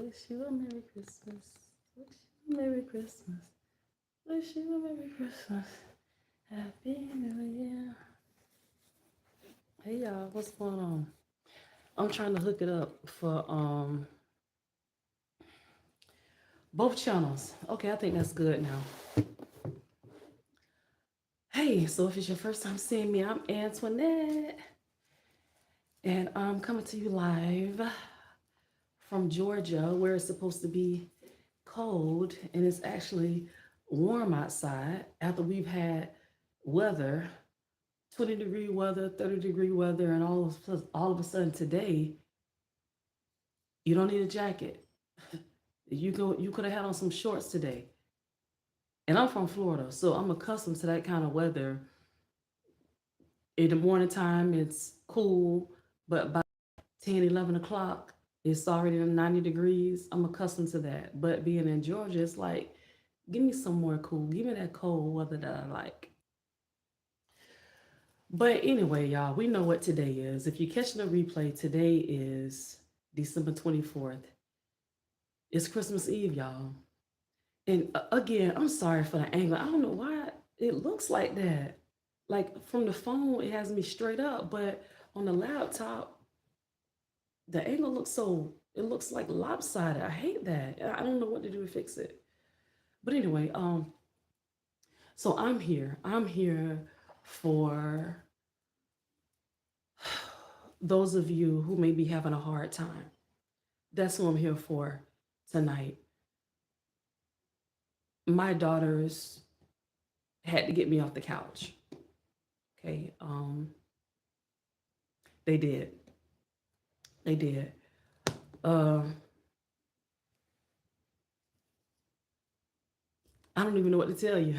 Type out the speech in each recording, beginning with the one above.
Wish you a Merry Christmas. Wish you a Merry Christmas. Wish you a Merry Christmas. Happy New Year. Hey y'all, what's going on? I'm trying to hook it up for both channels. Okay, I think that's good now. Hey, so if it's your first time seeing me, I'm Antoinette. And I'm coming to you live from Georgia, where it's supposed to be cold and it's actually warm outside after we've had weather, 20-degree weather, 30-degree weather, and all of a sudden today, you don't need a jacket. You could have had on some shorts today. And I'm from Florida, so I'm accustomed to that kind of weather. In the morning time, it's cool, but by 10, 11 o'clock, it's already 90 degrees. I'm accustomed to that. But being in Georgia, it's like, give me some more cool. Give me that cold weather that I like. But anyway, y'all, we know what today is. If you're catching the replay, today is December 24th. It's Christmas Eve, y'all. And again, I'm sorry for the angle. I don't know why it looks like that. Like from the phone, it has me straight up, but on the laptop, the angle looks it looks like lopsided. I hate that. I don't know what to do to fix it. But anyway, so I'm here. I'm here for those of you who may be having a hard time. That's who I'm here for tonight. My daughters had to get me off the couch. Okay. They did. They did. Uh, I don't even know what to tell you.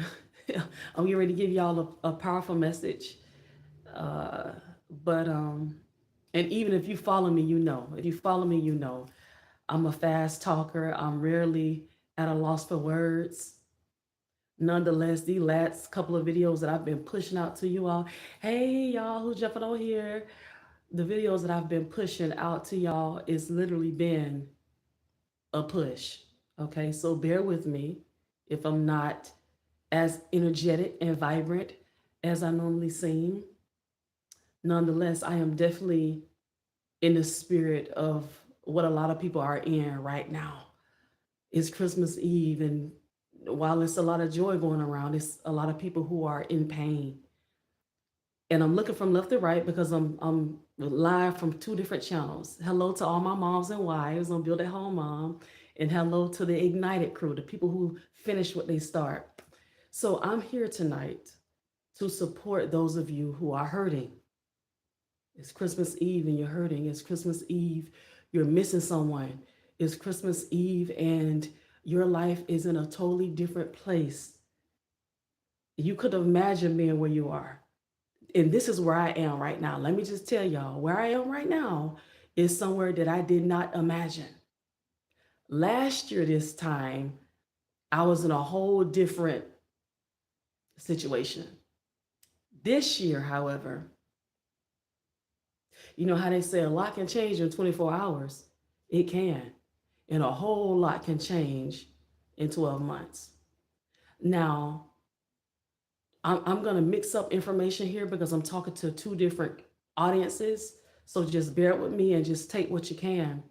I'm getting ready to give y'all a powerful message. Uh, but and even if you follow me, you know. If you follow me, you know. I'm a fast talker. I'm rarely at a loss for words. Nonetheless, the last couple of videos that I've been pushing out to you all, hey y'all who's jumping on here, the videos that I've been pushing out to y'all is literally been a push. Okay, so bear with me if I'm not as energetic and vibrant as I normally seem. Nonetheless, I am definitely in the spirit of what a lot of people are in right now. It's Christmas Eve, and while it's a lot of joy going around, it's a lot of people who are in pain. And I'm looking from left to right because I'm live from two different channels. Hello to all my moms and wives on Build at Home Mom, and hello to the Ignited crew, the people who finish what they start. So I'm here tonight to support those of you who are hurting. It's Christmas Eve and you're hurting. It's Christmas Eve, you're missing someone. It's Christmas Eve and your life is in a totally different place. You could imagine being where you are. And this is where I am right now. Let me just tell y'all, where I am right now is somewhere that I did not imagine. Last year, this time, I was in a whole different situation. This year, however, you know how they say a lot can change in 24 hours? It can. And a whole lot can change in 12 months. Now, I'm going to mix up information here because I'm talking to two different audiences. So just bear with me and just take what you can.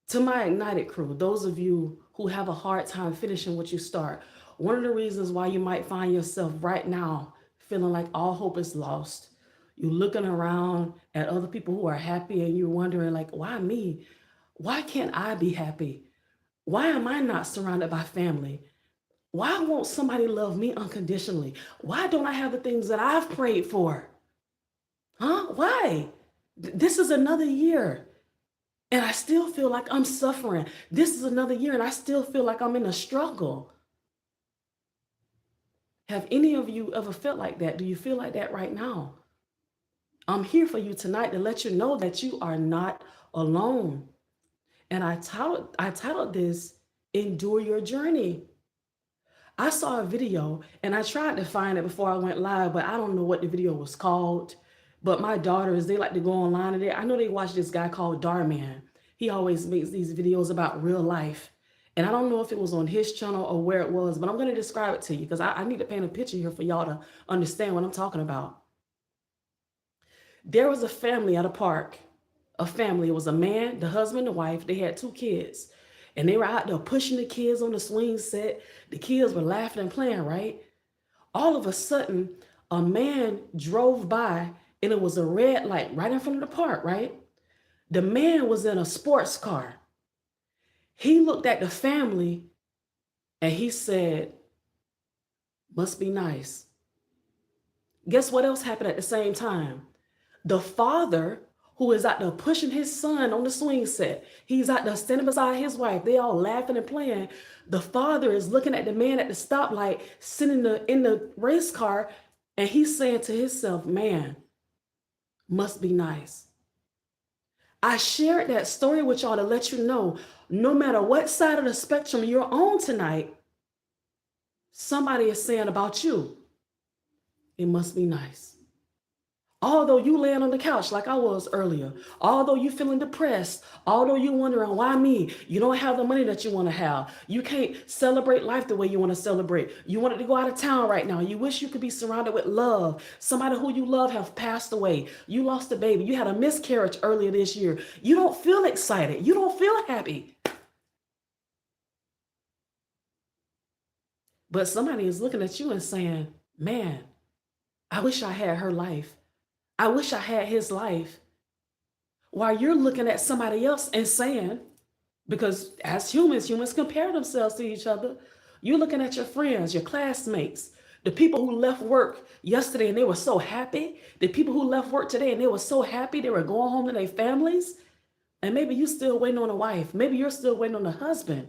To my Ignited crew, those of you who have a hard time finishing what you start, one of the reasons why you might find yourself right now feeling like all hope is lost, you're looking around at other people who are happy and you're wondering like, why me? Why can't I be happy? Why am I not surrounded by family? Why won't somebody love me unconditionally? Why don't I have the things that I've prayed for? Huh? Why? This is another year and I still feel like I'm suffering. This is another year and I still feel like I'm in a struggle. Have any of you ever felt like that? Do you feel like that right now? I'm here for you tonight to let you know that you are not alone. And I titled this, Endure Your Journey. I saw a video and I tried to find it before I went live, but I don't know what the video was called. But my daughters, they like to go online today. I know they watch this guy called Darman. He always makes these videos about real life. And I don't know if it was on his channel or where it was, but I'm going to describe it to you because I need to paint a picture here for y'all to understand what I'm talking about. There was a family at a park, a family. It was a man, the husband, the wife. They had 2 kids. And they were out there pushing the kids on the swing set. The kids were laughing and playing, right? All of a sudden, a man drove by and it was a red light right in front of the park, right? The man was in a sports car. He looked at the family and he said, must be nice. Guess what else happened at the same time? The father, who is out there pushing his son on the swing set, he's out there standing beside his wife. They all laughing and playing. The father is looking at the man at the stoplight, sitting in the race car, and he's saying to himself, man, must be nice. I shared that story with y'all to let you know, no matter what side of the spectrum you're on tonight, somebody is saying about you, it must be nice. Although you laying on the couch like I was earlier, although you feeling depressed, although you wondering why me, you don't have the money that you want to have. You can't celebrate life the way you want to celebrate. You wanted to go out of town right now. You wish you could be surrounded with love. Somebody who you love have passed away. You lost a baby. You had a miscarriage earlier this year. You don't feel excited. You don't feel happy. But somebody is looking at you and saying, man, I wish I had her life. I wish I had his life. While you're looking at somebody else and saying, because as humans compare themselves to each other. You're looking at your friends, your classmates, the people who left work yesterday and they were so happy, the people who left work today and they were so happy they were going home to their families. And maybe you're still waiting on a wife. Maybe you're still waiting on a husband.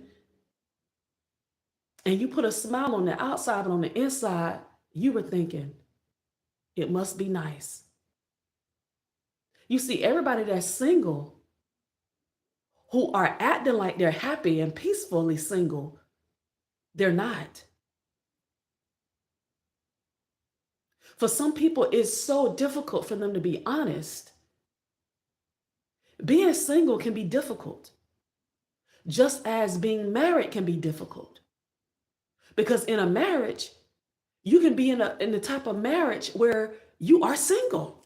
And you put a smile on the outside, but on the inside, you were thinking, it must be nice. You see, everybody that's single, who are acting like they're happy and peacefully single, they're not. For some people, it's so difficult for them to be honest. Being single can be difficult, just as being married can be difficult. Because in a marriage, you can be in the type of marriage where you are single.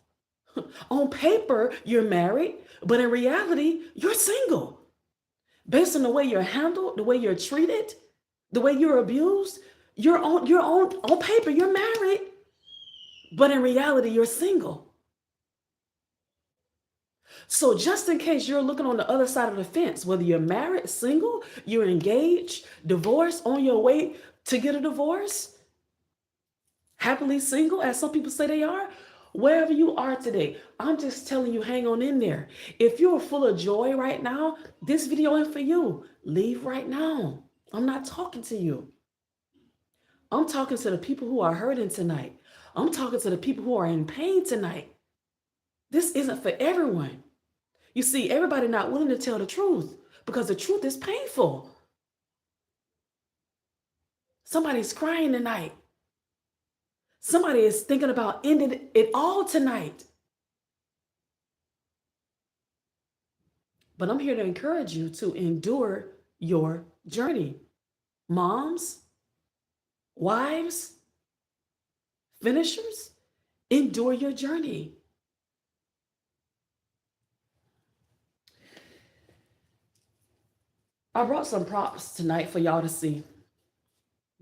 On paper, you're married, but in reality, you're single. Based on the way you're handled, the way you're treated, the way you're abused, on paper, you're married, but in reality, you're single. So just in case you're looking on the other side of the fence, whether you're married, single, you're engaged, divorced, on your way to get a divorce, happily single, as some people say they are, wherever you are today, I'm just telling you, hang on in there. If you're full of joy right now, this video ain't for you. Leave right now. I'm not talking to you. I'm talking to the people who are hurting tonight. I'm talking to the people who are in pain tonight. This isn't for everyone. You see, everybody not willing to tell the truth because the truth is painful. Somebody's crying tonight. Somebody is thinking about ending it all tonight. But I'm here to encourage you to endure your journey. Moms, wives, finishers, endure your journey. I brought some props tonight for y'all to see,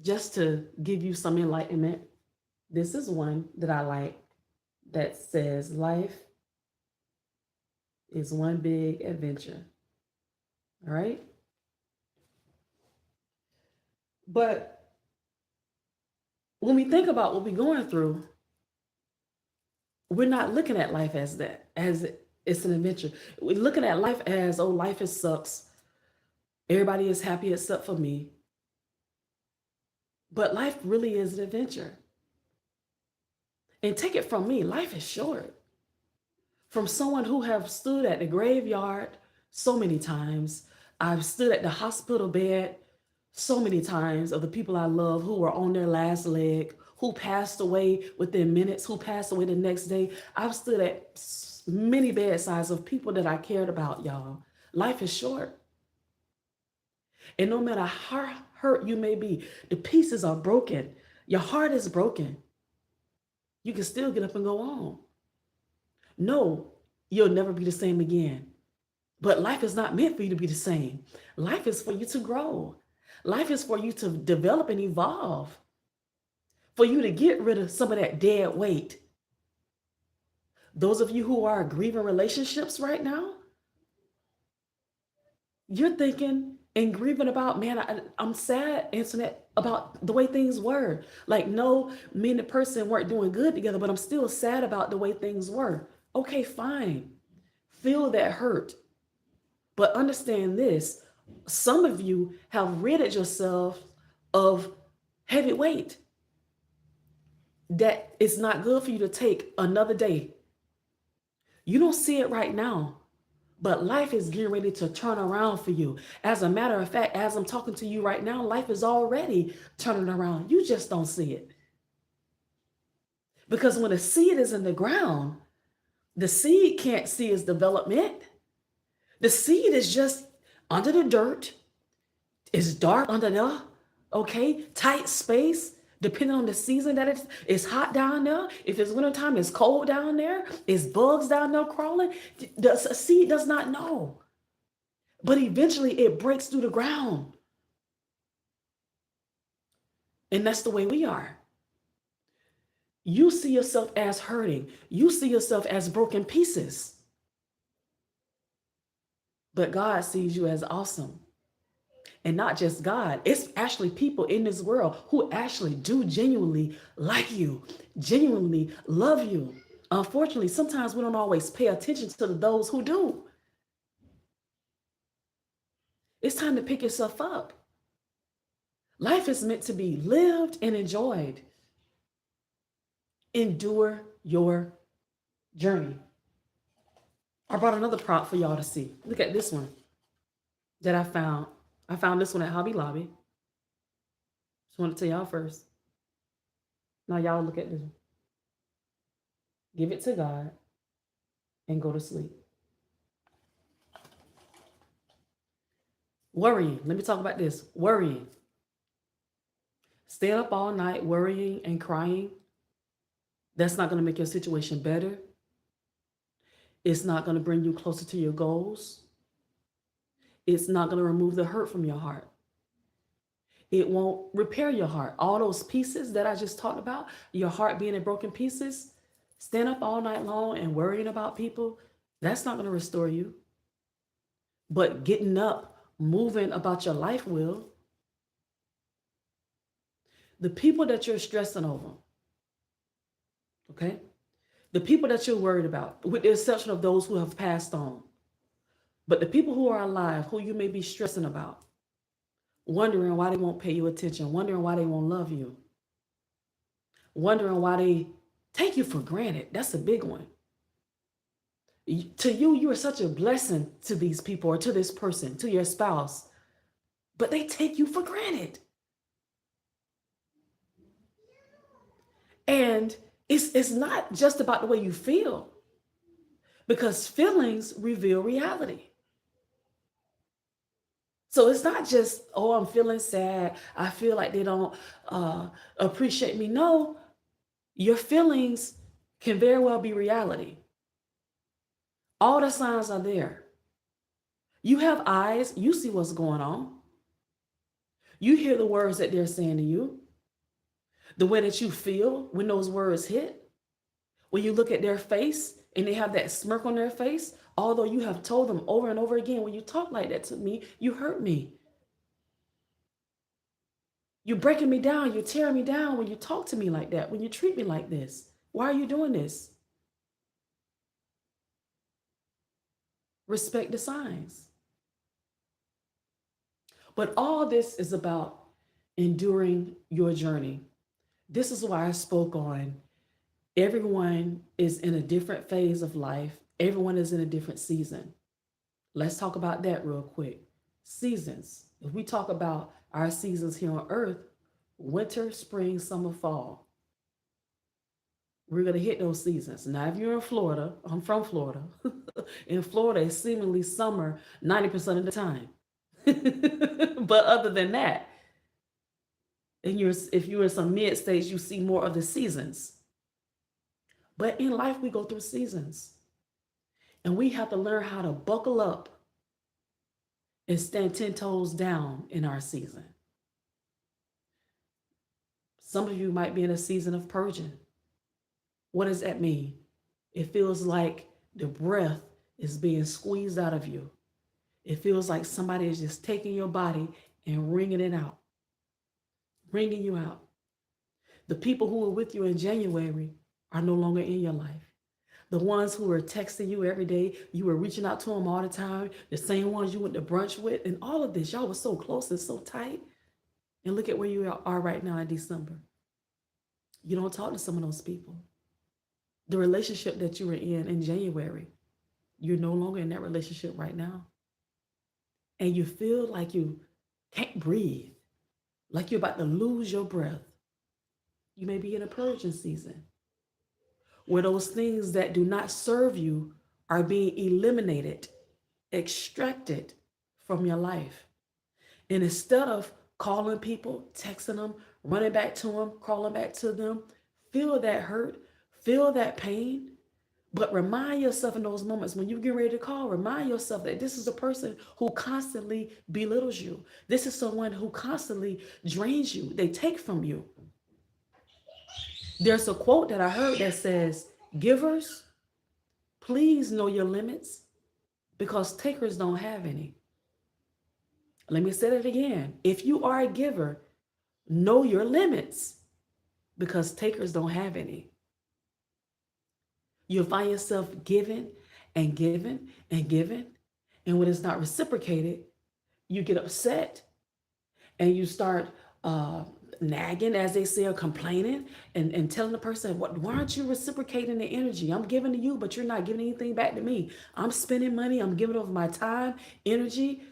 just to give you some enlightenment. This is one that I like that says, life is one big adventure. All right. But when we think about what we're going through, we're not looking at life as that, as it's an adventure. We're looking at life as, oh, life is sucks. Everybody is happy except for me. But life really is an adventure. And take it from me, life is short. From someone who have stood at the graveyard so many times, I've stood at the hospital bed so many times of the people I love who were on their last leg, who passed away within minutes, who passed away the next day. I've stood at many bedsides of people that I cared about, y'all. Life is short. And no matter how hurt you may be, the pieces are broken. Your heart is broken. You can still get up and go on. No, you'll never be the same again. But life is not meant for you to be the same. Life is for you to grow. Life is for you to develop and evolve, for you to get rid of some of that dead weight. Those of you who are grieving relationships right now, you're thinking and grieving about, man, I'm sad, Internet, about the way things were. Like, no, me and the person weren't doing good together, but I'm still sad about the way things were. Okay, fine. Feel that hurt. But understand this, some of you have ridded yourself of heavy weight that it's not good for you to take another day. You don't see it right now, but life is getting ready to turn around for you. As a matter of fact, as I'm talking to you right now, life is already turning around. You just don't see it. Because when a seed is in the ground, the seed can't see its development. The seed is just under the dirt. It's dark under there, okay? Tight space, depending on the season that it's hot down there. If it's wintertime, it's cold down there. It's bugs down there crawling. The seed does not know. But eventually it breaks through the ground. And that's the way we are. You see yourself as hurting. You see yourself as broken pieces. But God sees you as awesome. And not just God, it's actually people in this world who actually do genuinely like you, genuinely love you. Unfortunately, sometimes we don't always pay attention to those who do. It's time to pick yourself up. Life is meant to be lived and enjoyed. Endure your journey. I brought another prop for y'all to see. Look at this one that I found. I found this one at Hobby Lobby. Just want to tell y'all first. Now y'all look at this one. Give it to God and go to sleep. Worrying. Let me talk about this. Worrying. Staying up all night worrying and crying. That's not going to make your situation better. It's not going to bring you closer to your goals. It's not going to remove the hurt from your heart. It won't repair your heart. All those pieces that I just talked about, your heart being in broken pieces, stand up all night long and worrying about people, that's not going to restore you. But getting up, moving about your life will. The people that you're stressing over, okay? The people that you're worried about, with the exception of those who have passed on, but the people who are alive, who you may be stressing about, wondering why they won't pay you attention, wondering why they won't love you, wondering why they take you for granted. That's a big one. To you, you are such a blessing to these people or to this person, to your spouse, but they take you for granted. And it's not just about the way you feel, because feelings reveal reality. So it's not just, oh, I'm feeling sad. I feel like they don't appreciate me. No, your feelings can very well be reality. All the signs are there. You have eyes, you see what's going on. You hear the words that they're saying to you, the way that you feel when those words hit. When you look at their face and they have that smirk on their face, although you have told them over and over again, when you talk like that to me, you hurt me. You're breaking me down. You're tearing me down when you talk to me like that, when you treat me like this. Why are you doing this? Respect the signs. But all this is about enduring your journey. This is why I spoke on everyone is in a different phase of life. Everyone is in a different season. Let's talk about that real quick. Seasons. If we talk about our seasons here on earth, winter, spring, summer, fall. We're going to hit those seasons. Now, if you're in Florida, I'm from Florida. In Florida, it's seemingly summer 90% of the time. But other than that, if you're in some mid states, you see more of the seasons. But in life, we go through seasons. And we have to learn how to buckle up and stand 10 toes down in our season. Some of you might be in a season of purging. What does that mean? It feels like the breath is being squeezed out of you. It feels like somebody is just taking your body and wringing it out, wringing you out. The people who were with you in January are no longer in your life. The ones who were texting you every day, you were reaching out to them all the time, the same ones you went to brunch with, and all of this, y'all were so close and so tight. And look at where you are right now in December. You don't talk to some of those people. The relationship that you were in January, you're no longer in that relationship right now. And you feel like you can't breathe, like you're about to lose your breath. You may be in a purging season where those things that do not serve you are being eliminated, extracted from your life. And instead of calling people, texting them, running back to them, crawling back to them, feel that hurt, feel that pain, but remind yourself in those moments when you get ready to call, remind yourself that this is a person who constantly belittles you. This is someone who constantly drains you. They take from you. There's a quote that I heard that says, givers, please know your limits because takers don't have any. Let me say that again. If you are a giver, know your limits because takers don't have any. You'll find yourself giving and giving and giving. And when it's not reciprocated, you get upset and you start nagging, as they say, or complaining and telling the person, why aren't you reciprocating the energy? I'm giving to you, but you're not giving anything back to me. I'm spending money. I'm giving over my time, energy.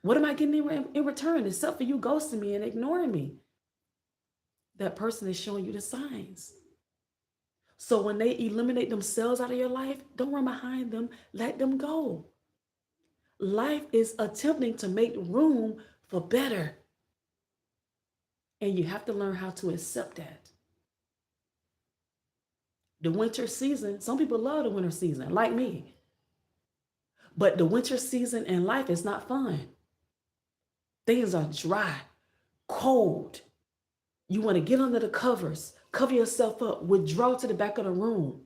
What am I getting in return except for you ghosting me and ignoring me? That person is showing you the signs. So when they eliminate themselves out of your life, don't run behind them. Let them go. Life is attempting to make room for better. And you have to learn how to accept that. The winter season, some people love the winter season, like me. But the winter season in life is not fun. Things are dry, cold. You want to get under the covers, cover yourself up, withdraw to the back of the room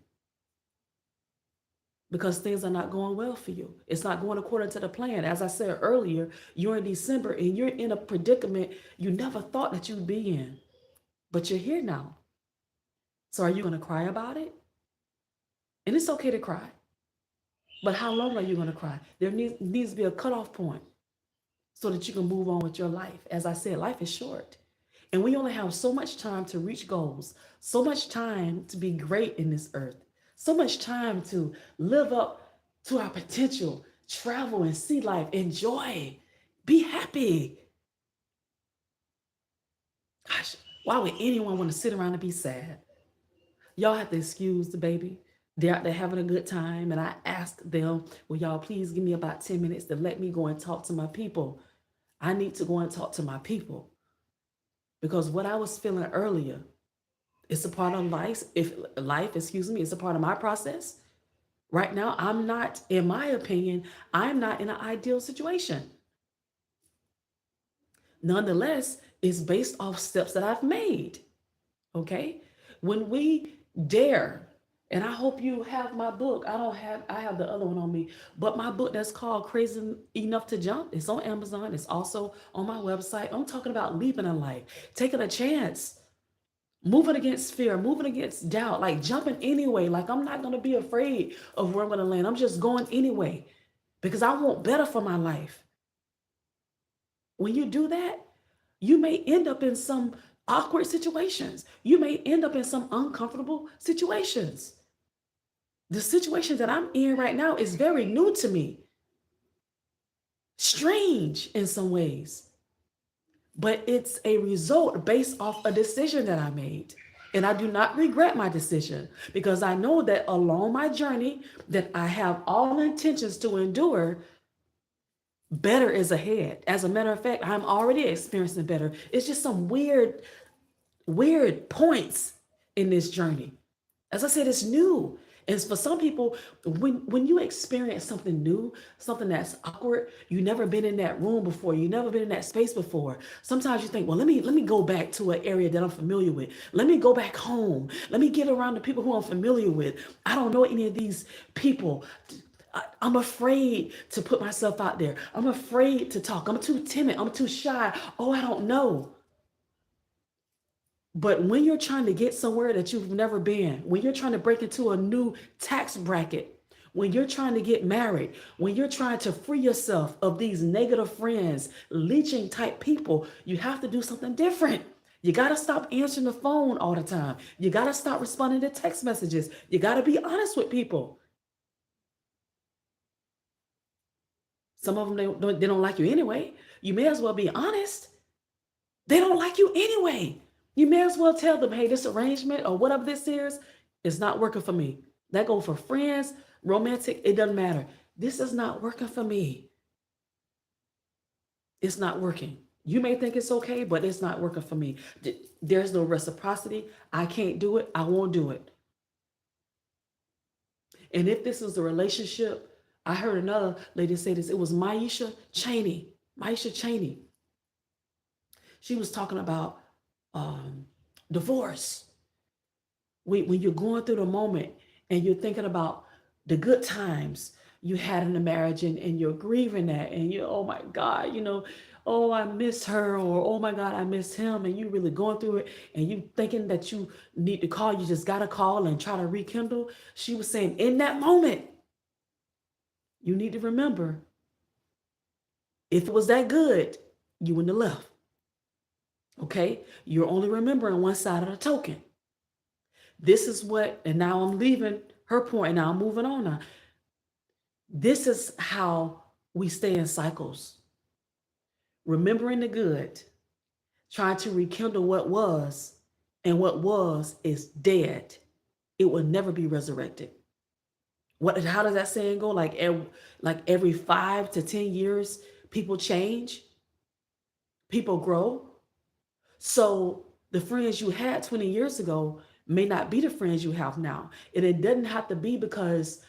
because things are not going well for you. It's not going according to the plan. As I said earlier, you're in December and you're in a predicament you never thought that you'd be in, but you're here now. So are you going to cry about it? And it's okay to cry. But how long are you going to cry? There needs to be a cutoff point so that you can move on with your life. As I said, life is short. And we only have so much time to reach goals, so much time to be great in this earth, so much time to live up to our potential, travel and see life, enjoy, be happy. Gosh, why would anyone want to sit around and be sad? Y'all have to excuse the baby. They're out there having a good time. And I asked them, will y'all please give me about 10 minutes to let me go and talk to my people? I need to go and talk to my people. Because what I was feeling earlier, it's a part of life. It's a part of my process. Right now, I'm not, in my opinion, I'm not in an ideal situation. Nonetheless, it's based off steps that I've made. Okay? When we dare, and I hope you have my book. I have the other one on me, but my book that's called Crazy Enough to Jump. It's on Amazon. It's also on my website. I'm talking about leaping in life, taking a chance, moving against fear, moving against doubt, like jumping anyway. Like I'm not going to be afraid of where I'm going to land. I'm just going anyway because I want better for my life. When you do that, you may end up in some awkward situations. You may end up in some uncomfortable situations. The situation that I'm in right now is very new to me, strange in some ways, but it's a result based off a decision that I made. And I do not regret my decision because I know that along my journey that I have all intentions to endure, better is ahead. As a matter of fact, I'm already experiencing better. It's just some weird points in this journey. As I said, it's new. And for some people, when you experience something new, something that's awkward, you never been in that room before, you never been in that space before. Sometimes you think, well, let me go back to an area that I'm familiar with. Let me go back home. Let me get around the people who I'm familiar with. I don't know any of these people. I'm afraid to put myself out there. I'm afraid to talk. I'm too timid. I'm too shy. Oh, I don't know. But when you're trying to get somewhere that you've never been, when you're trying to break into a new tax bracket, when you're trying to get married, when you're trying to free yourself of these negative friends, leeching type people, you have to do something different. You got to stop answering the phone all the time. You got to stop responding to text messages. You got to be honest with people. Some of them, they don't like you anyway. You may as well be honest. They don't like you anyway. You may as well tell them, hey, this arrangement or whatever this is not working for me. That go for friends, romantic, it doesn't matter. This is not working for me. It's not working. You may think it's okay, but it's not working for me. There's no reciprocity. I can't do it. I won't do it. And if this is a relationship, I heard another lady say this. It was Maisha Cheney. Maisha Cheney. She was talking about um, divorce. When you're going through the moment and you're thinking about the good times you had in the marriage, and you're grieving that, and you, oh my God, oh, I miss her, or oh my God, I miss him, and you really going through it, and you thinking that you need to call, you just got to call and try to rekindle. She was saying in that moment, you need to remember, if it was that good, you wouldn't have left. Okay? You're only remembering one side of the token. This is what, and now I'm leaving her point, and now I'm moving on now. This is how we stay in cycles. Remembering the good, trying to rekindle what was, and what was is dead. It will never be resurrected. How does that saying go? Like every 5 to 10 years, people change, people grow. So the friends you had 20 years ago may not be the friends you have now. And it doesn't have to be because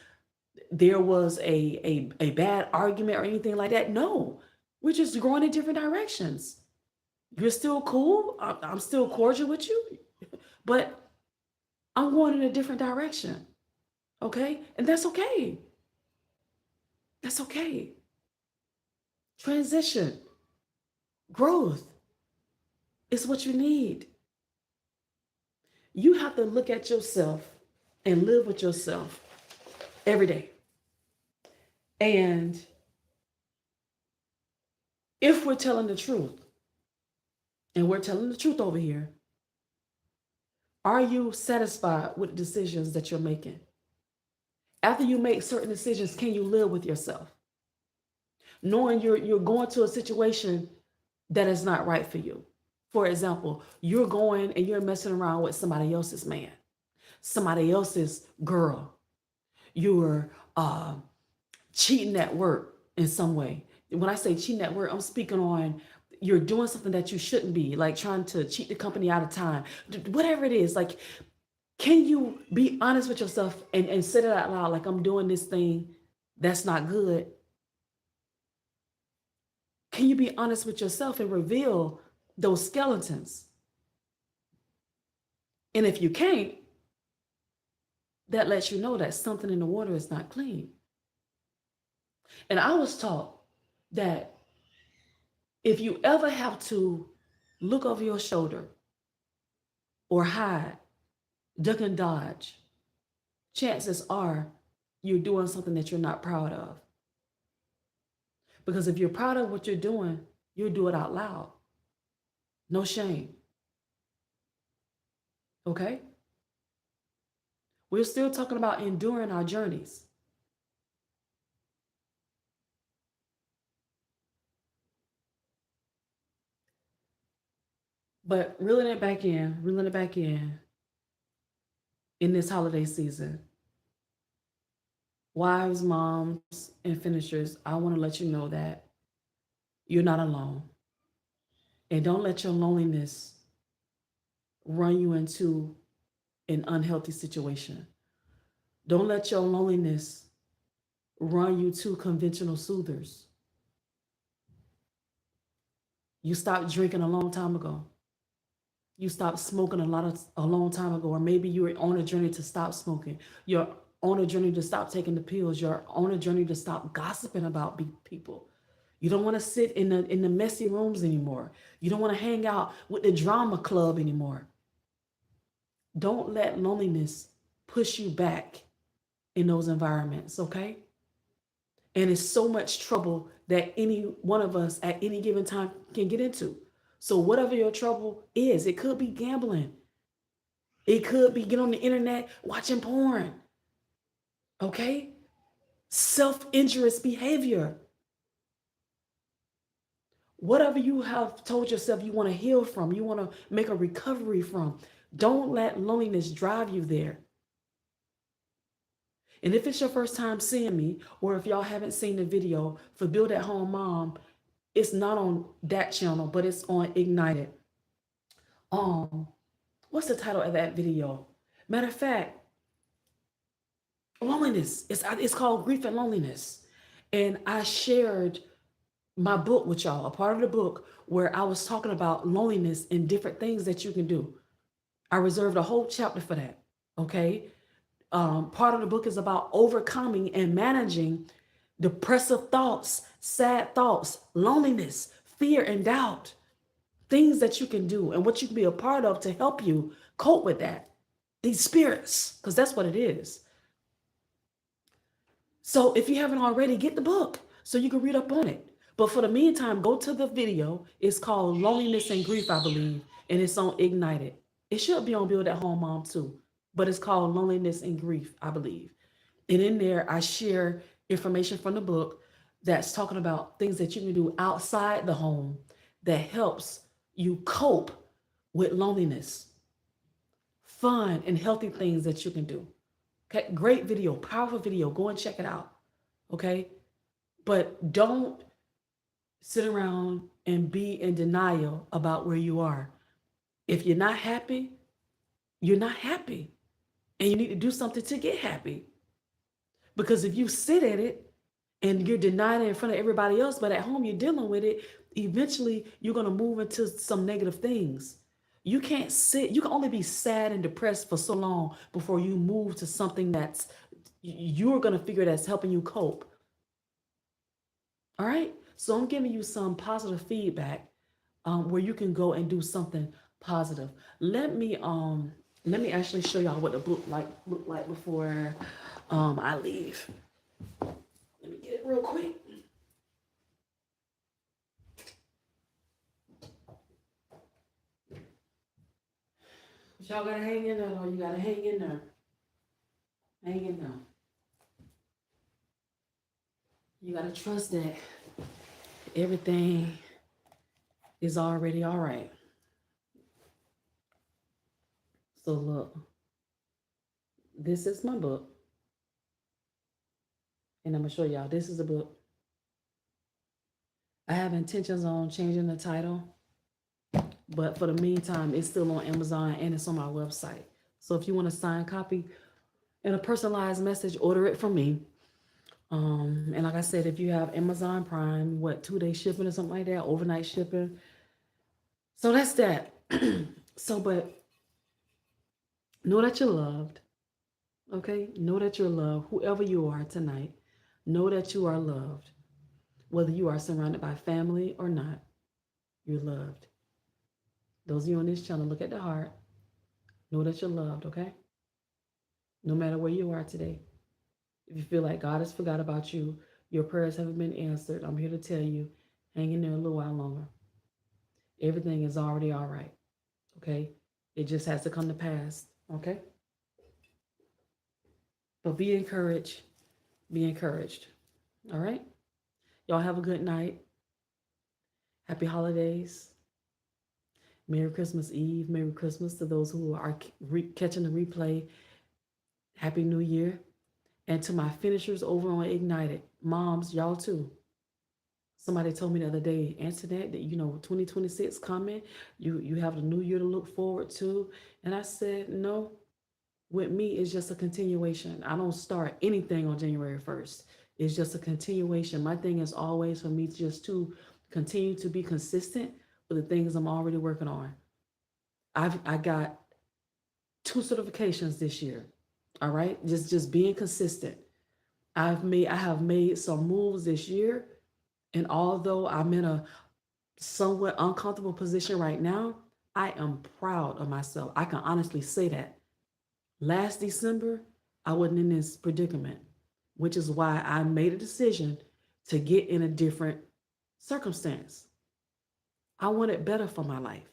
there was a bad argument or anything like that. No, we're just growing in different directions. You're still cool. I'm still cordial with you, but I'm going in a different direction. Okay. And that's okay. That's okay. Transition, growth is what you need. You have to look at yourself and live with yourself every day. And if we're telling the truth, and we're telling the truth over here, are you satisfied with the decisions that you're making? After you make certain decisions, can you live with yourself? Knowing you're going to a situation that is not right for you. For example, you're going and you're messing around with somebody else's man, somebody else's girl. You're cheating at work in some way. When I say cheating at work, I'm speaking on you're doing something that you shouldn't be, like trying to cheat the company out of time, whatever it is. Like, can you be honest with yourself and say it out loud? Like, I'm doing this thing that's not good. Can you be honest with yourself and reveal those skeletons? And if you can't, that lets you know that something in the water is not clean. And I was taught that if you ever have to look over your shoulder or hide, duck and dodge, chances are you're doing something that you're not proud of. Because if you're proud of what you're doing, you'll do it out loud. No shame. Okay? We're still talking about enduring our journeys. But reeling it back in, in this holiday season. Wives, moms, and finishers, I want to let you know that you're not alone. And don't let your loneliness run you into an unhealthy situation. Don't let your loneliness run you to conventional soothers. You stopped drinking a long time ago. You stopped smoking a long time ago, or maybe you were on a journey to stop smoking. You're on a journey to stop taking the pills. You're on a journey to stop gossiping about people. You don't want to sit in the messy rooms anymore. You don't want to hang out with the drama club anymore. Don't let loneliness push you back in those environments, okay? And it's so much trouble that any one of us at any given time can get into. So whatever your trouble is, it could be gambling. It could be getting on the internet watching porn. Okay? Self-injurious behavior. Whatever you have told yourself you want to heal from, you want to make a recovery from, don't let loneliness drive you there. And if it's your first time seeing me, or if y'all haven't seen the video for Build at Home Mom, it's not on that channel, but it's on Ignited. Um, what's the title of that video? Matter of fact, loneliness. It's called Grief and Loneliness. And I shared my book with y'all, a part of the book where I was talking about loneliness and different things that you can do. I reserved a whole chapter for that. Okay. Part of the book is about overcoming and managing depressive thoughts, sad thoughts, loneliness, fear, and doubt. Things that you can do and what you can be a part of to help you cope with that. These spirits, because that's what it is. So if you haven't already, get the book so you can read up on it. But for the meantime, go to the video. It's called Loneliness and Grief, I believe, and it's on Ignited. It should be on Build at Home Mom too, but it's called Loneliness and Grief, I believe. And in there, I share information from the book that's talking about things that you can do outside the home that helps you cope with loneliness, fun and healthy things that you can do. Okay, great video, powerful video. Go and check it out. Okay, but don't sit around and be in denial about where you are. If you're not happy, you're not happy. And you need to do something to get happy. Because if you sit at it and you're denying it in front of everybody else, but at home you're dealing with it, eventually you're going to move into some negative things. You can't sit, you can only be sad and depressed for so long before you move to something that's you're going to figure that's helping you cope. All right. So I'm giving you some positive feedback where you can go and do something positive. Let me actually show y'all what the book look like before I leave. Let me get it real quick. But y'all gotta hang in there, though. You gotta hang in there. Hang in there. You gotta trust that everything is already all right. So look, this is my book, and I'm gonna show y'all. This is the book. I have intentions on changing the title, but for the meantime, it's still on Amazon and it's on my website. So if you want a signed copy and a personalized message, order it from me. And like I said, if you have Amazon Prime, 2-day shipping or something like that, overnight shipping. So that's that. So, but know that you're loved. Okay? Know that you're loved. Whoever you are tonight, know that you are loved. Whether you are surrounded by family or not, you're loved. Those of you on this channel, look at the heart. Know that you're loved, okay? No matter where you are today. If you feel like God has forgot about you, your prayers haven't been answered, I'm here to tell you, hang in there a little while longer. Everything is already all right, okay? It just has to come to pass, okay? But be encouraged. Be encouraged, all right? Y'all have a good night. Happy holidays. Merry Christmas Eve. Merry Christmas to those who are catching the replay. Happy New Year. And to my finishers over on Ignited, moms, y'all too. Somebody told me the other day, Antoinette, that 2026 coming, you have the new year to look forward to. And I said, no, with me, it's just a continuation. I don't start anything on January 1st. It's just a continuation. My thing is always for me just to continue to be consistent with the things I'm already working on. I got two certifications this year. All right. Just being consistent. I have made some moves this year. And although I'm in a somewhat uncomfortable position right now, I am proud of myself. I can honestly say that. Last December, I wasn't in this predicament, which is why I made a decision to get in a different circumstance. I wanted better for my life.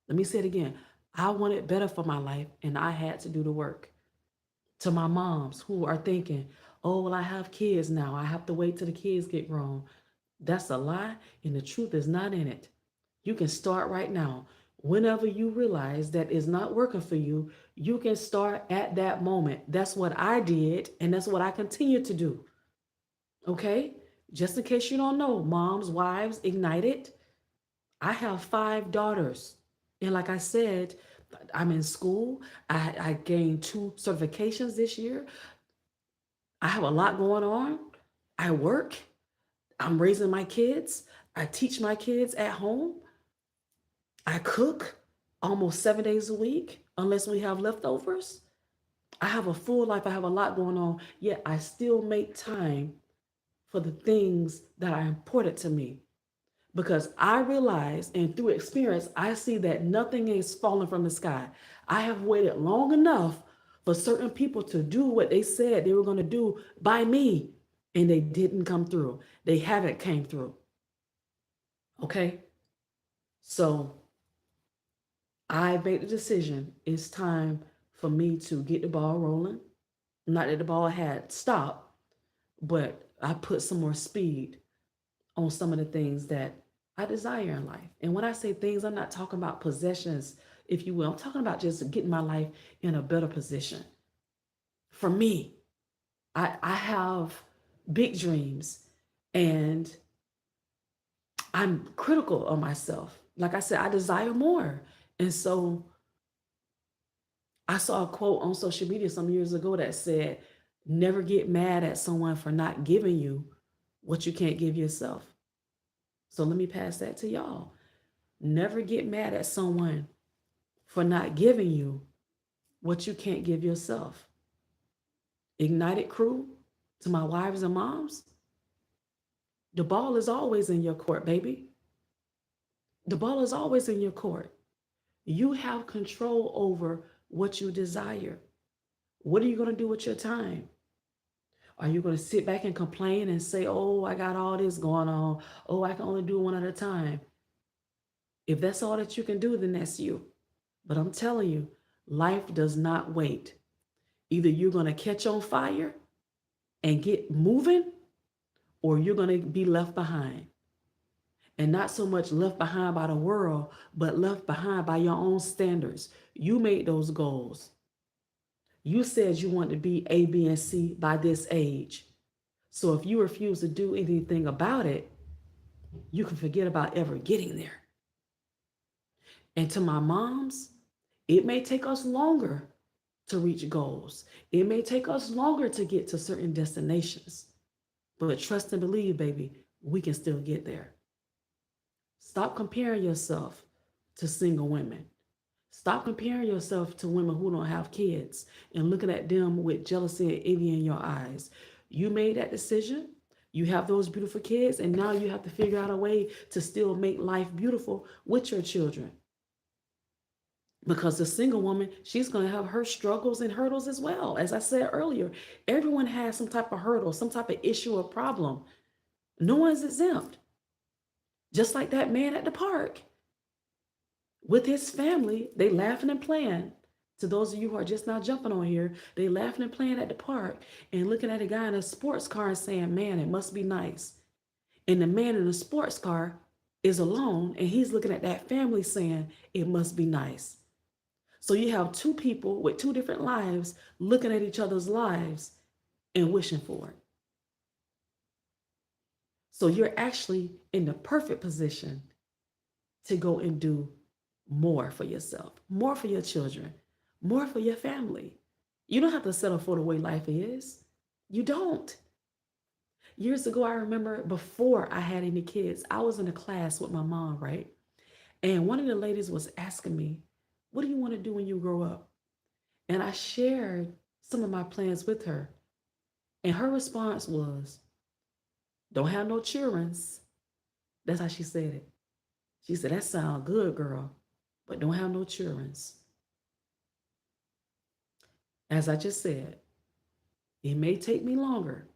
Let me say it again. I wanted better for my life, and I had to do the work. To my moms who are thinking, oh, well, I have kids now. I have to wait till the kids get grown. That's a lie, and the truth is not in it. You can start right now. Whenever you realize that is not working for you, you can start at that moment. That's what I did, and that's what I continue to do. Okay? Just in case you don't know, moms, wives, ignited. I have five daughters. And like I said, I'm in school. I gained two certifications this year. I have a lot going on. I work. I'm raising my kids. I teach my kids at home. I cook almost 7 days a week, unless we have leftovers. I have a full life. I have a lot going on, yet I still make time for the things that are important to me because I realize and through experience, I see that nothing is falling from the sky. I have waited long enough for certain people to do what they said they were going to do by me, and they didn't come through. They haven't came through. Okay. So I made the decision. It's time for me to get the ball rolling. Not that the ball had stopped, but I put some more speed on some of the things that I desire in life. And when I say things, I'm not talking about possessions, if you will. I'm talking about just getting my life in a better position. For me, I have big dreams and I'm critical of myself. Like I said, I desire more. And so I saw a quote on social media some years ago that said, never get mad at someone for not giving you what you can't give yourself. So let me pass that to y'all. Never get mad at someone for not giving you what you can't give yourself. Ignited crew, to my wives and moms, the ball is always in your court, baby. The ball is always in your court. You have control over what you desire. What are you going to do with your time? Are you going to sit back and complain and say, oh, I got all this going on. Oh, I can only do one at a time. If that's all that you can do, then that's you. But I'm telling you, life does not wait. Either you're going to catch on fire and get moving, or you're going to be left behind. And not so much left behind by the world, but left behind by your own standards. You made those goals. You said you wanted to be A, B, and C by this age. So if you refuse to do anything about it, you can forget about ever getting there. And to my moms, it may take us longer to reach goals. It may take us longer to get to certain destinations. But trust and believe, baby, we can still get there. Stop comparing yourself to single women. Stop comparing yourself to women who don't have kids and looking at them with jealousy and envy in your eyes. You made that decision. You have those beautiful kids, and now you have to figure out a way to still make life beautiful with your children. Because the single woman, she's going to have her struggles and hurdles as well. As I said earlier, everyone has some type of hurdle, some type of issue or problem. No one's exempt. Just like that man at the park with his family, they laughing and playing. To those of you who are just now jumping on here, they laughing and playing at the park and looking at a guy in a sports car and saying, man, it must be nice. And the man in the sports car is alone and he's looking at that family saying, it must be nice. So you have two people with two different lives looking at each other's lives and wishing for it. So you're actually in the perfect position to go and do more for yourself, more for your children, more for your family. You don't have to settle for the way life is. You don't. Years ago, I remember before I had any kids, I was in a class with my mom, right? And one of the ladies was asking me, "What do you want to do when you grow up?" And I shared some of my plans with her. And her response was, "Don't have no childrens." That's how she said it. She said, "That sounds good, girl, but don't have no childrens." As I just said, it may take me longer,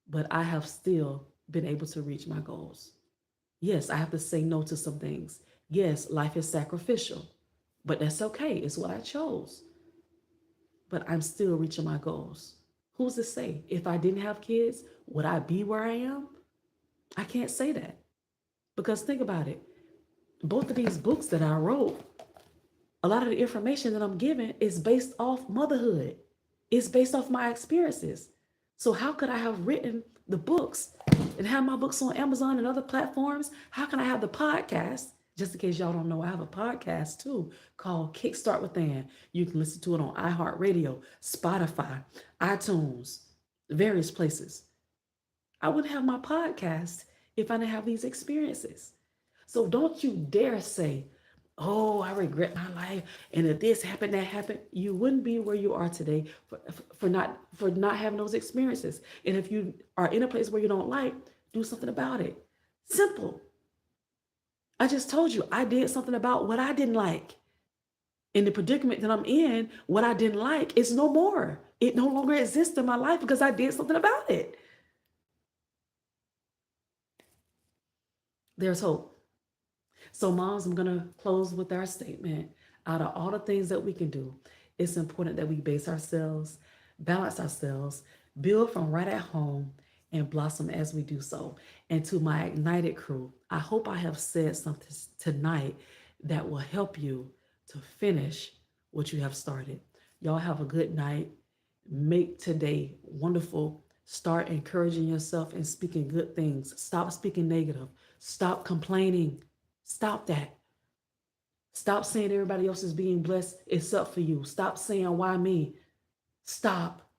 but I have still been able to reach my goals. Yes, I have to say no to some things. Yes, life is sacrificial, but that's okay. It's what I chose. But I'm still reaching my goals. Who's to say if I didn't have kids, would I be where I am? I can't say that because think about it. Both of these books that I wrote, a lot of the information that I'm giving is based off motherhood. It's based off my experiences. So how could I have written the books and have my books on Amazon and other platforms? How can I have the podcast? Just in case y'all don't know, I have a podcast too called Kickstart with Ann. You can listen to it on iHeartRadio, Spotify, iTunes, various places. I wouldn't have my podcast if I didn't have these experiences. So don't you dare say, "Oh, I regret my life, and if this happened, that happened." You wouldn't be where you are today for not having those experiences. And if you are in a place where you don't like, do something about it. Simple. I just told you I did something about what I didn't like. In the predicament that I'm in, what I didn't like is no more. It no longer exists in my life because I did something about it. There's hope. So, moms, I'm going to close with our statement. Out of all the things that we can do, it's important that we base ourselves, balance ourselves, build from right at home, and blossom as we do so. And to my Ignited crew, I hope I have said something tonight that will help you to finish what you have started. Y'all have a good night. Make today wonderful. Start encouraging yourself and speaking good things. Stop speaking negative. Stop complaining. Stop that. Stop saying everybody else is being blessed except for you. Stop saying, "Why me?" Stop.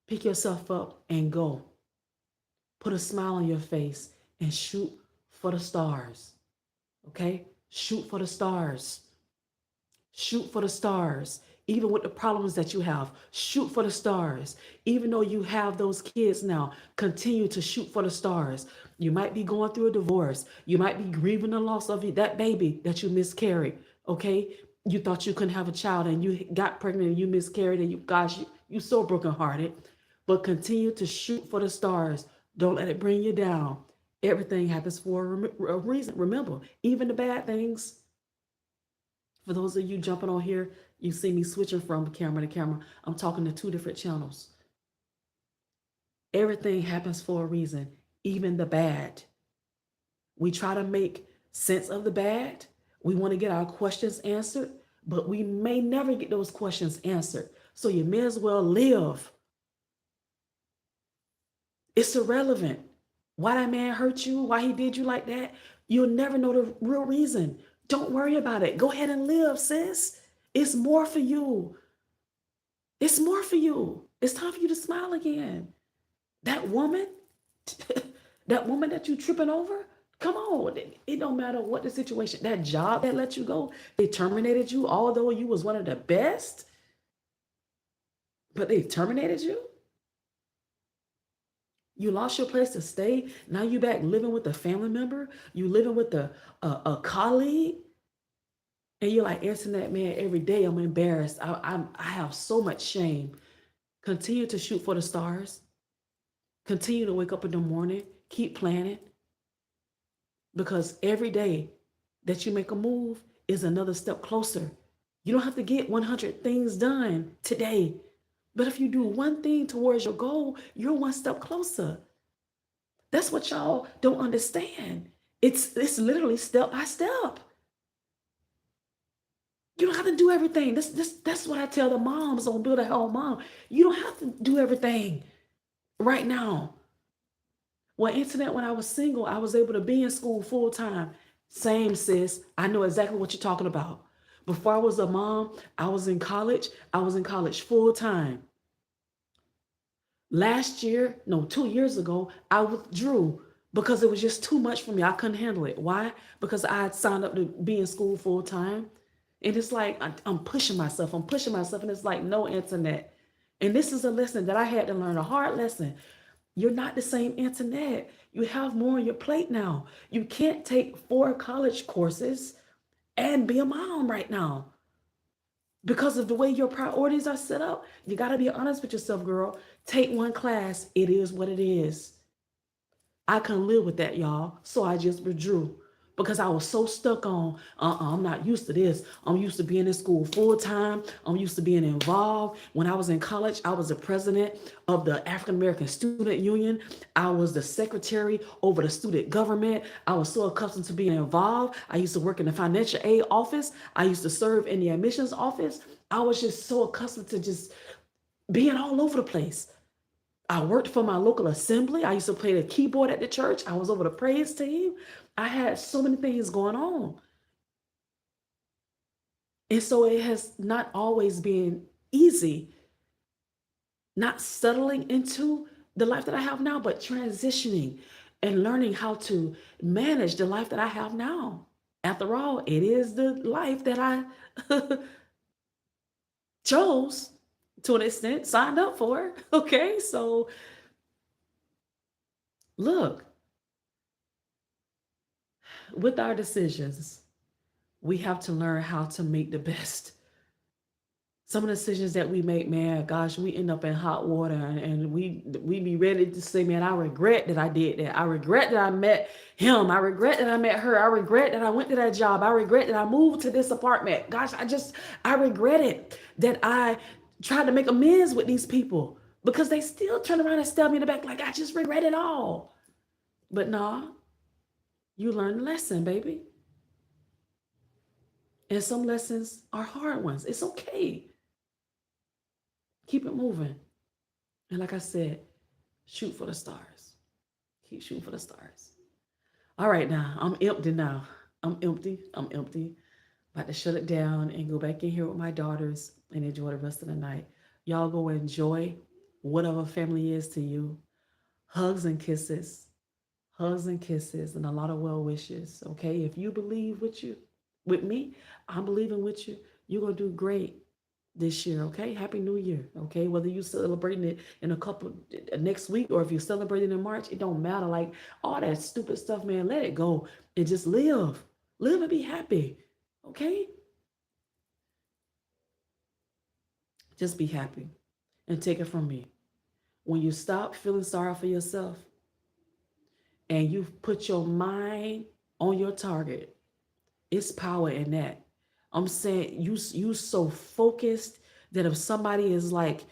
Pick yourself up and go. Put a smile on your face and shoot for the stars. Okay? Shoot for the stars. Shoot for the stars. Even with the problems that you have, shoot for the stars. Even though you have those kids now, continue to shoot for the stars. You might be going through a divorce. You might be grieving the loss of that baby that you miscarried. Okay? You thought you couldn't have a child and you got pregnant and you miscarried and you so brokenhearted. But continue to shoot for the stars. Don't let it bring you down. Everything happens for a reason. Remember, even the bad things, for those of you jumping on here, you see me switching from camera to camera. I'm talking to two different channels. Everything happens for a reason, even the bad. We try to make sense of the bad. We want to get our questions answered, but we may never get those questions answered. So you may as well live. It's irrelevant. Why that man hurt you, why he did you like that, you'll never know the real reason. Don't worry about it. Go ahead and live, sis. It's more for you. It's more for you. It's time for you to smile again. That woman, that woman that you tripping over, come on. It don't matter what the situation. That job that let you go, they terminated you, although you was one of the best, but they terminated you. You lost your place to stay. Now you back living with a family member. You living with a colleague. And you're like answering that man every day. I'm embarrassed. I have so much shame. Continue to shoot for the stars. Continue to wake up in the morning. Keep planning. Because every day that you make a move is another step closer. You don't have to get 100 things done today. But if you do one thing towards your goal, you're one step closer. That's what y'all don't understand. It's literally step by step. You don't have to do everything. That's what I tell the moms on Build a Hell Mom. You don't have to do everything right now. Well, internet, when I was single, I was able to be in school full time. Same, sis. I know exactly what you're talking about. Before I was a mom, I was in college. I was in college full time. Last year, no, 2 years ago, I withdrew because it was just too much for me. I couldn't handle it. Why? Because I had signed up to be in school full time. And it's like, I'm pushing myself. I'm pushing myself. And it's like, no internet. And this is a lesson that I had to learn, a hard lesson. You're not the same internet. You have more on your plate now. You can't take 4 college courses and be a mom right now because of the way your priorities are set up. You got to be honest with yourself, girl. Take one class. It is what it is. I couldn't live with that, y'all. So I just withdrew because I was so stuck on, I'm not used to this. I'm used to being in school full time. I'm used to being involved. When I was in college, I was the president of the African American Student Union. I was the secretary over the student government. I was so accustomed to being involved. I used to work in the financial aid office. I used to serve in the admissions office. I was just so accustomed to just being all over the place. I worked for my local assembly. I used to play the keyboard at the church. I was over the praise team. I had so many things going on. And so it has not always been easy, not settling into the life that I have now, but transitioning and learning how to manage the life that I have now. After all, it is the life that I chose to an extent, signed up for. Okay. So look, with our decisions, we have to learn how to make the best. Some of the decisions that we make, man, gosh, we end up in hot water, and we be ready to say, man, I regret that I did that. I regret that I met him. I regret that I met her. I regret that I went to that job. I regret that I moved to this apartment. Gosh, I regret it that I tried to make amends with these people because they still turn around and stab me in the back like I just regret it all. But nah, you learn the lesson, baby. And some lessons are hard ones. It's okay. Keep it moving. And like I said, shoot for the stars. Keep shooting for the stars. All right, now I'm empty now. I'm empty. I'm empty. About to shut it down and go back in here with my daughters and enjoy the rest of the night. Y'all go enjoy whatever family is to you. Hugs and kisses. Hugs and kisses and a lot of well wishes. Okay. If you believe with me, I'm believing with you. You're gonna do great this year. Okay. Happy New Year. Okay. Whether you celebrating it in a couple next week or if you're celebrating in March, it don't matter. Like all that stupid stuff, man. Let it go and just live. Live and be happy. Okay. Just be happy and take it from me. When you stop feeling sorry for yourself and you put your mind on your target, it's power in that. I'm saying you so focused that if somebody is like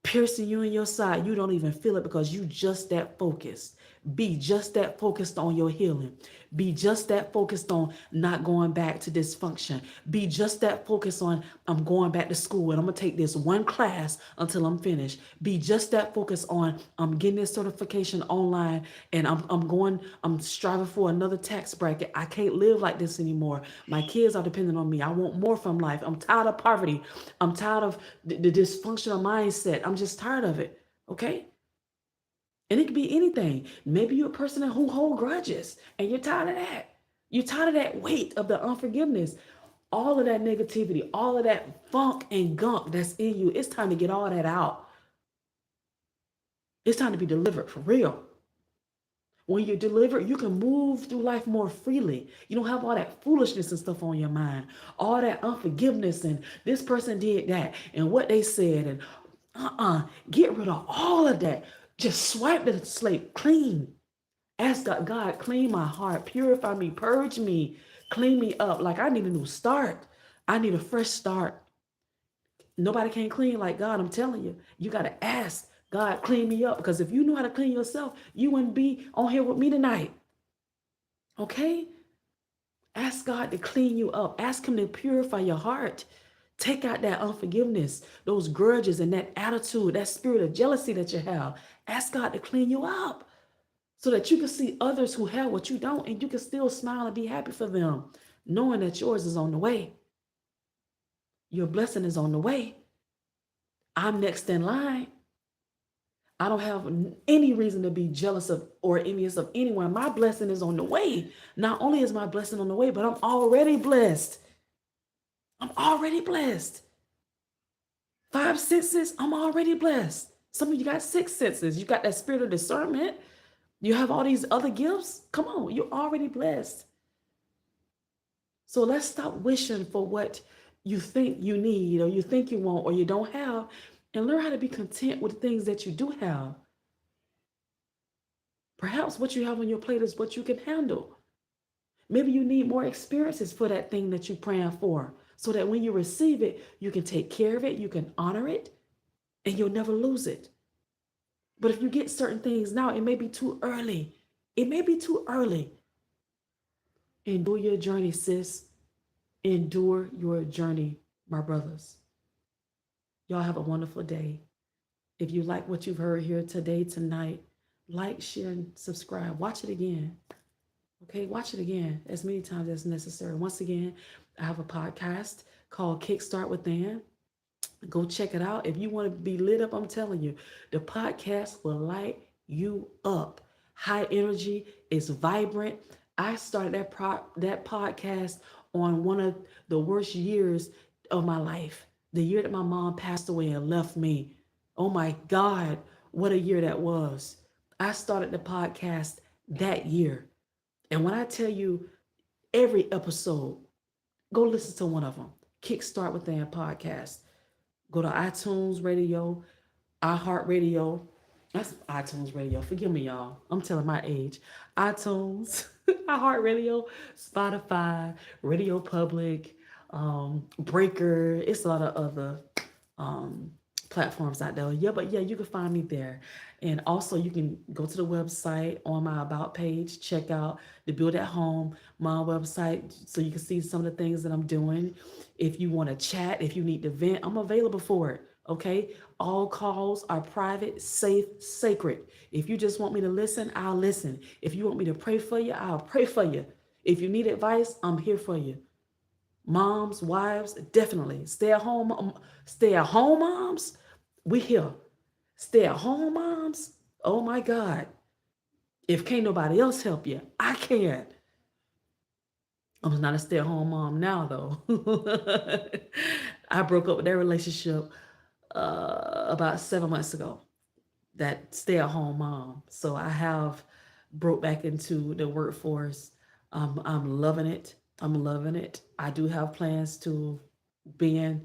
piercing you in your side, you don't even feel it because you just that focused. Be just that focused on your healing. Be just that focused on not going back to dysfunction. Be just that focused on I'm going back to school and I'm gonna take this one class until I'm finished. Be just that focused on I'm getting this certification online and I'm striving for another tax bracket. I can't live like this anymore. My kids are dependent on me. I want more from life. I'm tired of poverty. I'm tired of the dysfunctional mindset. I'm just tired of it. Okay? And it could be anything. Maybe you're a person who hold grudges and you're tired of that. You're tired of that weight of the unforgiveness, all of that negativity, all of that funk and gunk that's in you. It's time to get all that out. It's time to be delivered for real. When you're delivered, you can move through life more freely. You don't have all that foolishness and stuff on your mind, all that unforgiveness and this person did that and what they said and get rid of all of that. Just swipe the slate clean. Ask God, clean my heart, purify me, purge me, clean me up. Like I need a new start. I need a fresh start. Nobody can clean like God. I'm telling you. You got to ask God, clean me up. Because if you knew how to clean yourself, you wouldn't be on here with me tonight. Okay? Ask God to clean you up. Ask Him to purify your heart. Take out that unforgiveness, those grudges, and that attitude, that spirit of jealousy that you have. Ask God to clean you up so that you can see others who have what you don't, and you can still smile and be happy for them, knowing that yours is on the way. Your blessing is on the way. I'm next in line. I don't have any reason to be jealous of or envious of anyone. My blessing is on the way. Not only is my blessing on the way, but I'm already blessed. I'm already blessed. 5 senses, I'm already blessed. Some of you got 6 senses. You got that spirit of discernment. You have all these other gifts. Come on, you're already blessed. So let's stop wishing for what you think you need or you think you want or you don't have, and learn how to be content with the things that you do have. Perhaps what you have on your plate is what you can handle. Maybe you need more experiences for that thing that you're praying for, so that when you receive it, you can take care of it, you can honor it, and you'll never lose it. But if you get certain things now, it may be too early. It may be too early. Endure your journey, sis. Endure your journey, my brothers. Y'all have a wonderful day. If you like what you've heard here today, tonight, like, share, and subscribe. Watch it again. Okay, watch it again as many times as necessary. Once again, I have a podcast called Kickstart Within. Go check it out. If you want to be lit up, I'm telling you, the podcast will light you up. High energy, it's vibrant. I started that podcast on one of the worst years of my life, the year that my mom passed away and left me. Oh my God, what a year that was. I started the podcast that year. And when I tell you every episode, go listen to one of them. Kickstart Within podcast. Go to iTunes Radio, iHeartRadio. That's iTunes Radio. Forgive me, y'all. I'm telling my age. iTunes, iHeartRadio, Spotify, Radio Public, Breaker. It's a lot of other um, platforms out there. Yeah, but yeah, you can find me there. And also, you can go to the website on my About page, check out the Build at Home, my website, so you can see some of the things that I'm doing. If you want to chat, if you need to vent, I'm available for it. Okay. All calls are private, safe, sacred. If you just want me to listen, I'll listen. If you want me to pray for you, I'll pray for you. If you need advice, I'm here for you. Moms, wives, definitely. Stay at home moms, we here. Stay at home moms, oh my God. If can't nobody else help you, I can. I'm not a stay at home mom now, though. I broke up with that relationship about 7 months ago, that stay at home mom. So I have broke back into the workforce. I'm loving it. I'm loving it. I do have plans to being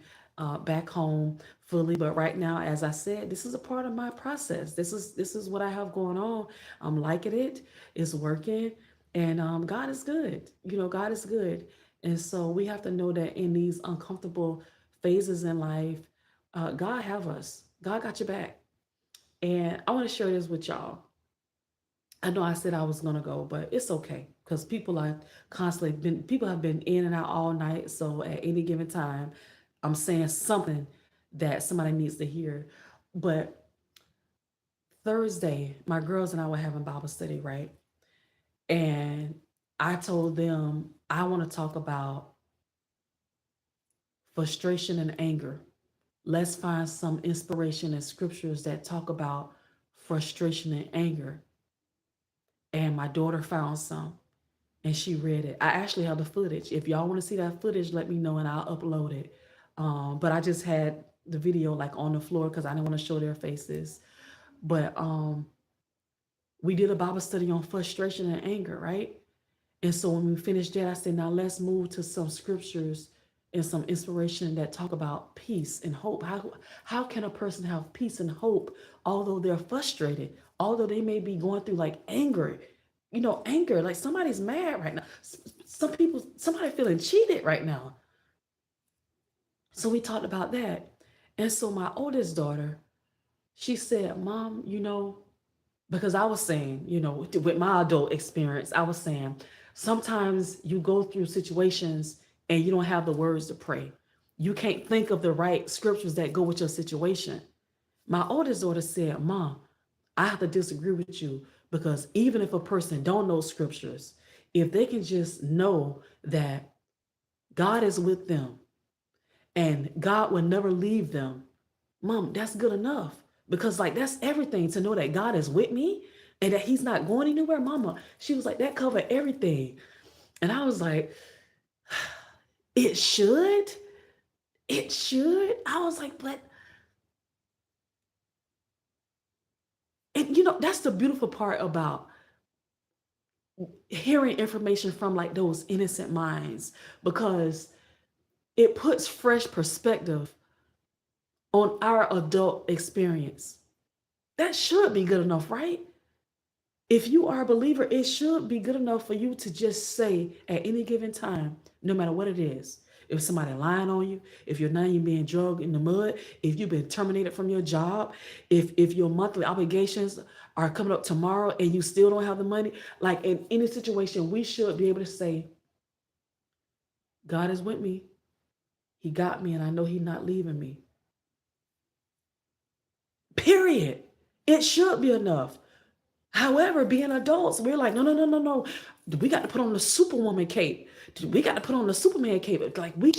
back home fully, but right now, as I said, this is a part of my process. This is what I have going on. I'm liking it. It's working, and God is good. You know, God is good, and so we have to know that in these uncomfortable phases in life, God have us. God got your back, and I want to share this with y'all. I know I said I was gonna go, but it's okay because people have been in and out all night. So at any given time, I'm saying something that somebody needs to hear. But Thursday, my girls and I were having Bible study, right? And I told them I want to talk about frustration and anger. Let's find some inspiration in scriptures that talk about frustration and anger. And my daughter found some and she read it. I actually have the footage. If y'all want to see that footage, let me know and I'll upload it. But I just had the video like on the floor because I didn't want to show their faces. But we did a Bible study on frustration and anger, right? And so when we finished that, I said, now let's move to some scriptures and some inspiration that talk about peace and hope. How can a person have peace and hope although they're frustrated, although they may be going through like anger? You know, anger, like somebody's mad right now. Somebody feeling cheated right now. So we talked about that. And so my oldest daughter, she said, Mom, because I was saying, with my adult experience, I was saying, Sometimes you go through situations and you don't have the words to pray. You can't think of the right scriptures that go with your situation. My oldest daughter said, Mom, I have to disagree with you because even if a person don't know scriptures, if they can just know that God is with them and God will never leave them, Mom, that's good enough. Because like that's everything to know that God is with me and that he's not going anywhere. Mama, she was like, that covered everything. And I was like, it should. It should. I was like, but and that's the beautiful part about hearing information from like those innocent minds because it puts fresh perspective on our adult experience. That should be good enough, right? If you are a believer, it should be good enough for you to just say at any given time, no matter what it is. If somebody lying on you, if your name being drugged in the mud, if you've been terminated from your job, if your monthly obligations are coming up tomorrow and you still don't have the money, like in any situation, we should be able to say, God is with me. He got me, and I know He's not leaving me. Period. It should be enough. However, being adults, we're like, no, no, no, no, no. We got to put on the Superwoman cape. We got to put on the Superman cape. Like we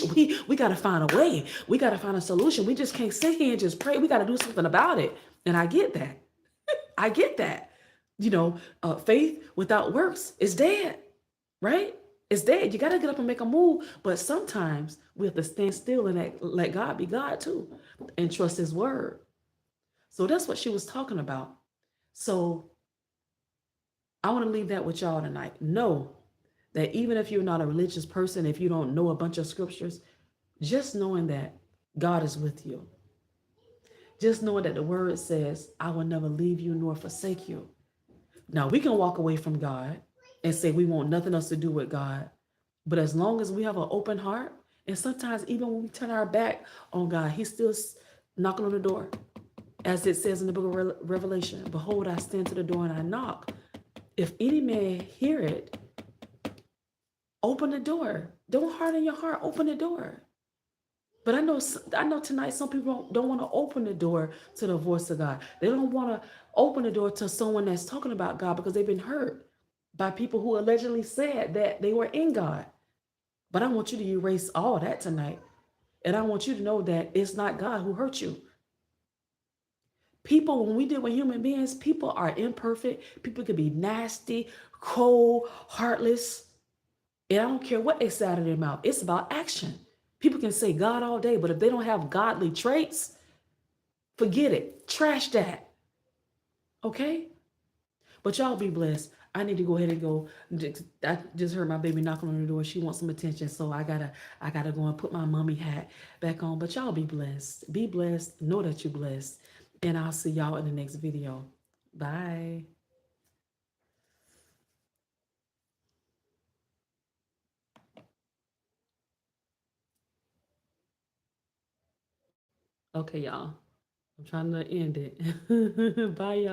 got to find a way. We got to find a solution. We just can't sit here and just pray. We got to do something about it. And I get that. I get that. Faith without works is dead, right? It's dead. You got to get up and make a move. But sometimes we have to stand still and let God be God too, and trust His word. So that's what she was talking about. So I want to leave that with y'all tonight. Know that even if you're not a religious person, if you don't know a bunch of scriptures, just knowing that God is with you, just knowing that the word says, I will never leave you nor forsake you. Now, we can walk away from God and say we want nothing else to do with God. But as long as we have an open heart, and sometimes even when we turn our back on God, He's still knocking on the door. As it says in the book of Revelation, behold, I stand to the door and I knock. If any man hear it, open the door. Don't harden your heart. Open the door. But I know tonight some people don't want to open the door to the voice of God. They don't want to open the door to someone that's talking about God because they've been hurt by people who allegedly said that they were in God. But I want you to erase all that tonight. And I want you to know that it's not God who hurt you. People, when we deal with human beings, people are imperfect. People can be nasty, cold, heartless. And I don't care what they say out of their mouth. It's about action. People can say God all day, but if they don't have godly traits, forget it. Trash that. Okay? But y'all be blessed. I need to go ahead and go. I just heard my baby knocking on the door. She wants some attention, so I gotta go and put my mommy hat back on. But y'all be blessed. Be blessed. Know that you're blessed. And I'll see y'all in the next video. Bye. Okay, y'all. I'm trying to end it. Bye, y'all.